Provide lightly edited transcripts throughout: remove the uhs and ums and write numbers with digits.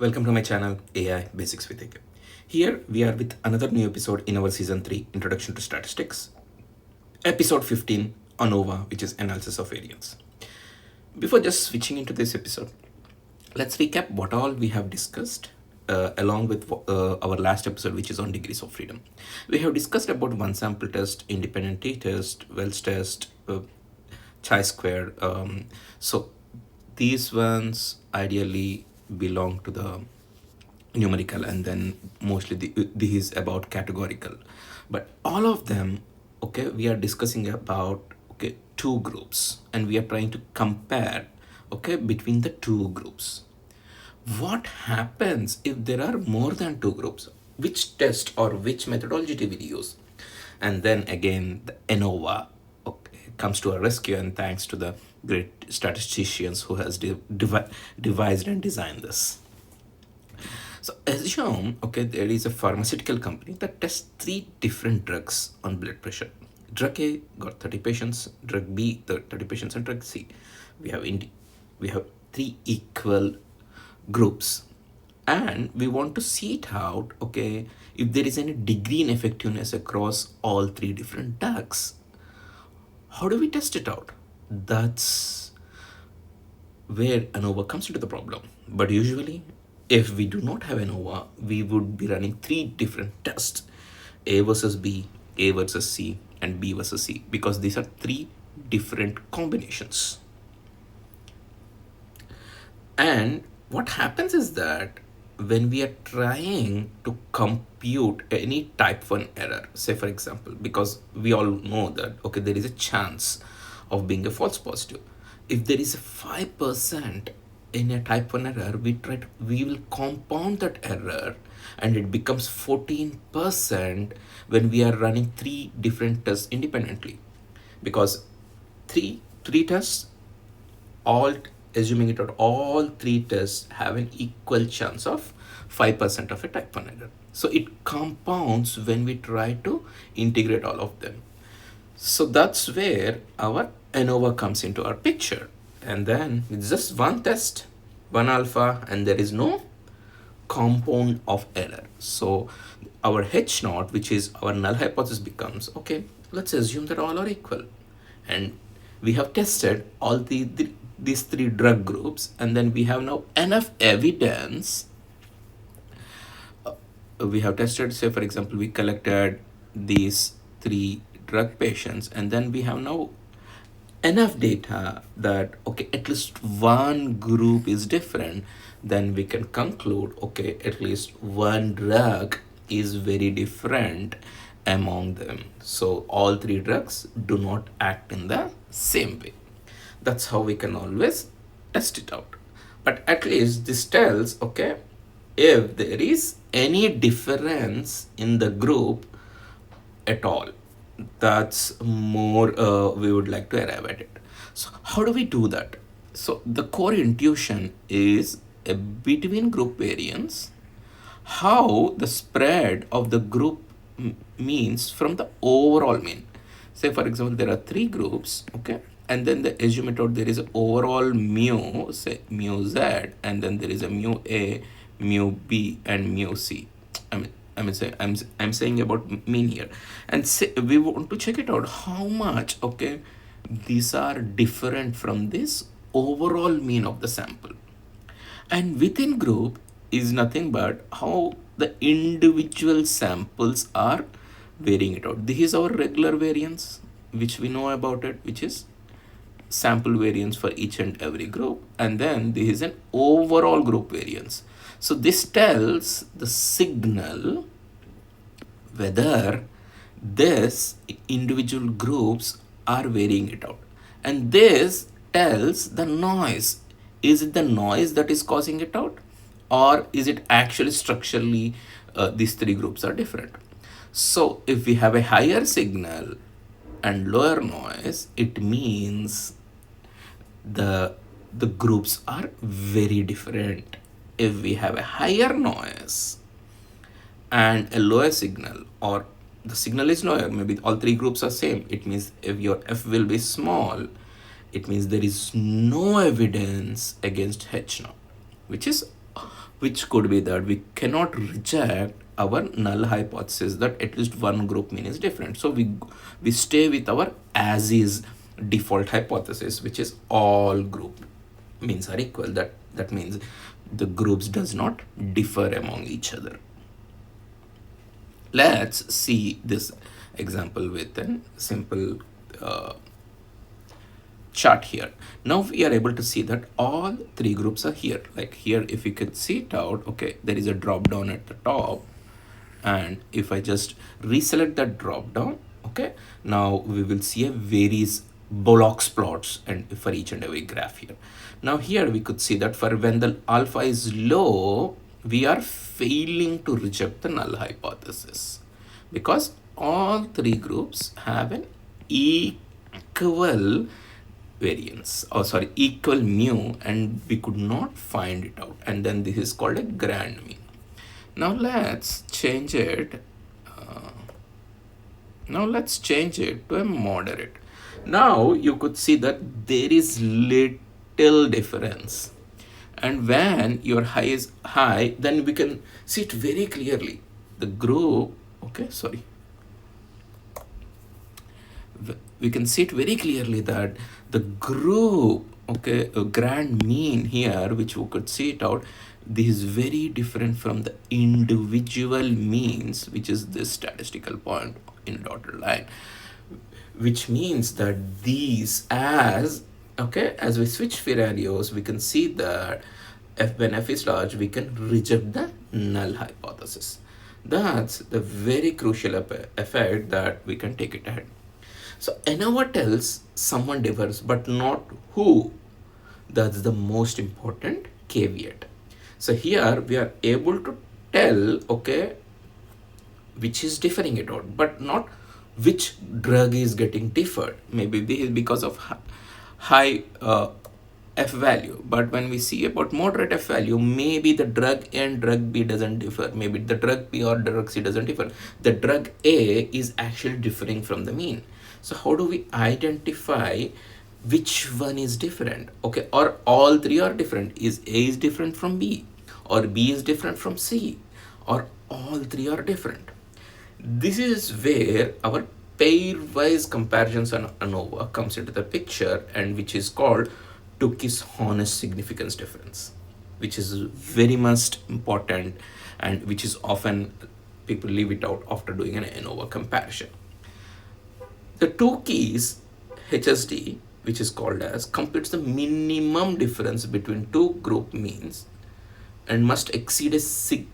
Welcome to my channel AI Basics with AK. Here we are with another new episode in our season 3 Introduction to Statistics, episode 15 ANOVA, which is analysis of variance. Before just switching into this episode, let's recap what all we have discussed along with our last episode, which is on degrees of freedom. We have discussed about one sample test, independent t-test, Wells test, chi-square. So these ones ideally belong to the numerical, and then mostly this is about categorical. But all of them, okay, we are discussing about two groups, and we are trying to compare between the two groups. What happens if there are more than two groups? Which test or which methodology do we use? And then again, the ANOVA comes to our rescue, and thanks to the great statisticians who has devised and designed this. So assume, there is a pharmaceutical company that tests 3 different drugs on blood pressure. Drug A got 30 patients, drug B 30 patients, and drug C. We have 3 equal groups, and we want to see it out, if there is any degree in effectiveness across all 3 different drugs. How do we test it out? That's where ANOVA comes into the problem. But usually, if we do not have ANOVA, we would be running 3 different tests: A versus B, A versus C, and B versus C, because these are 3 different combinations. And what happens is that when we are trying to compute any type 1 error, say for example, because we all know that there is a chance of being a false positive. If there is a 5% in a type 1 error, we will compound that error, and it becomes 14% when we are running 3 different tests independently, because three tests, all assuming it out, all 3 tests have an equal chance of 5% of a type 1 error. So it compounds when we try to integrate all of them. So that's where our ANOVA comes into our picture. And then it's just one test, one alpha, and there is no compound of error. So our H naught, which is our null hypothesis, becomes, let's assume that all are equal. And we have tested all these 3 drug groups, and then we have now enough evidence. We have tested, say for example, we collected these 3 drug patients, and then we have now enough data that at least one group is different. Then we can conclude at least one drug is very different among them. So all 3 drugs do not act in the same way. That's how we can always test it out. But at least this tells if there is any difference in the group at all. That's more we would like to arrive at it. So how do we do that? So the core intuition is a between group variance, how the spread of the group means from the overall mean. Say for example, there are 3 groups, and then the assume it out, there is an overall mu, say mu z, and then there is a mu a, mu b, and mu c. I'm saying about mean here, and say we want to check it out how much these are different from this overall mean of the sample. And within group is nothing but how the individual samples are varying it out. This is our regular variance, which we know about it, which is sample variance for each and every group, and then this is an overall group variance. So this tells the signal whether this individual groups are varying it out, and this tells the noise. Is it the noise that is causing it out, or is it actually structurally these 3 groups are different? So if we have a higher signal and lower noise, it means the groups are very different. If we have a higher noise and a lower signal, or the signal is lower, maybe all 3 groups are same, it means if your F will be small, it means there is no evidence against H naught, which is which could be that we cannot reject our null hypothesis that at least one group mean is different. So we stay with our as is default hypothesis, which is all group means are equal. That means the groups does not differ among each other. Let's see this example with a simple chart here. Now we are able to see that all three groups are here. Like here, if you could see it out, okay, there is a drop down at the top. And if I just reselect that drop down, okay, now we will see a various Bullock's plots and for each and every graph here. Now here we could see that for when the alpha is low, we are failing to reject the null hypothesis because all three groups have an equal variance, or sorry, equal mu, and we could not find it out. And then this is called a grand mean. Now let's change it. Now let's change it to a moderate. Now you could see that there is little difference. And when your high is high, then we can see it very clearly. The group, okay, sorry. We can see it very clearly that the group, okay, a grand mean here, which we could see it out, this is very different from the individual means, which is this statistical point in dotted line, which means that these as, okay, as we switch scenarios, we can see that when f is large, we can reject the null hypothesis. That's the very crucial effect that we can take it ahead. So ANOVA tells someone differs, but not who. That's the most important caveat. So here we are able to tell, okay, which is differing it out, but not which drug is getting differed. Maybe this is because of high F value. But when we see about moderate F value, maybe the drug A and drug B doesn't differ. Maybe the drug B or drug C doesn't differ. The drug A is actually differing from the mean. So how do we identify which one is different? Okay, or all three are different. Is A is different from B, or B is different from C, or all three are different? This is where our pairwise comparisons on ANOVA comes into the picture, and which is called Tukey's honest significance difference, which is very much important and which is often people leave it out after doing an ANOVA comparison. The Tukey's HSD, which is called as, computes the minimum difference between two group means and must exceed a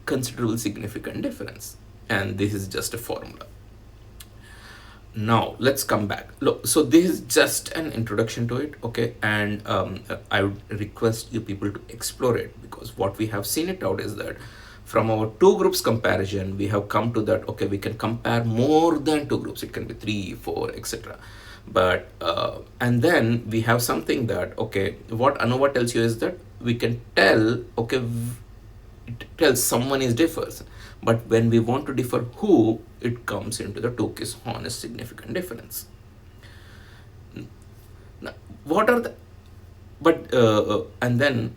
considerable significant difference. And this is just a formula. Now let's come back. Look, so this is just an introduction to it, okay, and I would request you people to explore it, because what we have seen it out is that from our two groups comparison, we have come to that, okay, we can compare more than two groups. It can be 3, 4, etc. But and then we have something that, okay, what ANOVA tells you is that we can tell, okay, it tells someone is differs, but when we want to differ who, it comes into the Tukey's honest significant difference. Now, what are the, but and then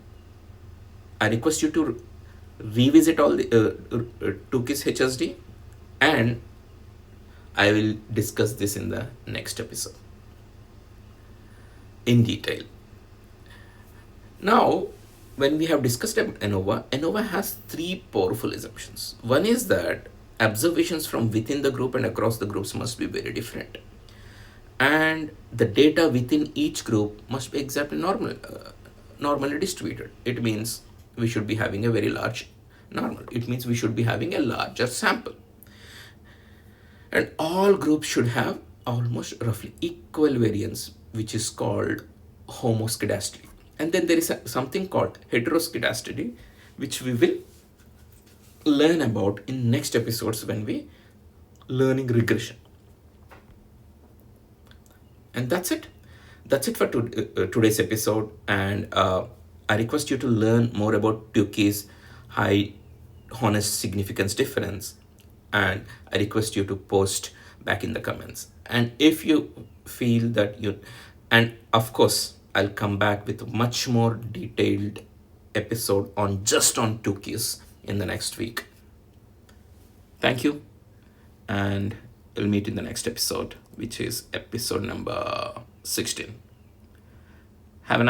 I request you to revisit all the Tukey's HSD, and I will discuss this in the next episode in detail. Now, when we have discussed ANOVA, ANOVA has three powerful assumptions. One is that observations from within the group and across the groups must be very different, and the data within each group must be exactly normally distributed. It means we should be having a very large normal. It means we should be having a larger sample, and all groups should have almost roughly equal variance, which is called homoscedasticity. And then there is something called heteroscedasticity, which we will learn about in next episodes when we learning regression. And that's it for today's episode, and I request you to learn more about Tukey's high honest significance difference, and I request you to post back in the comments. And if you feel that you, and of course I'll come back with much more detailed episode on just on Tukis in the next week. Thank you, and we'll meet in the next episode, which is episode number 16. Have a nice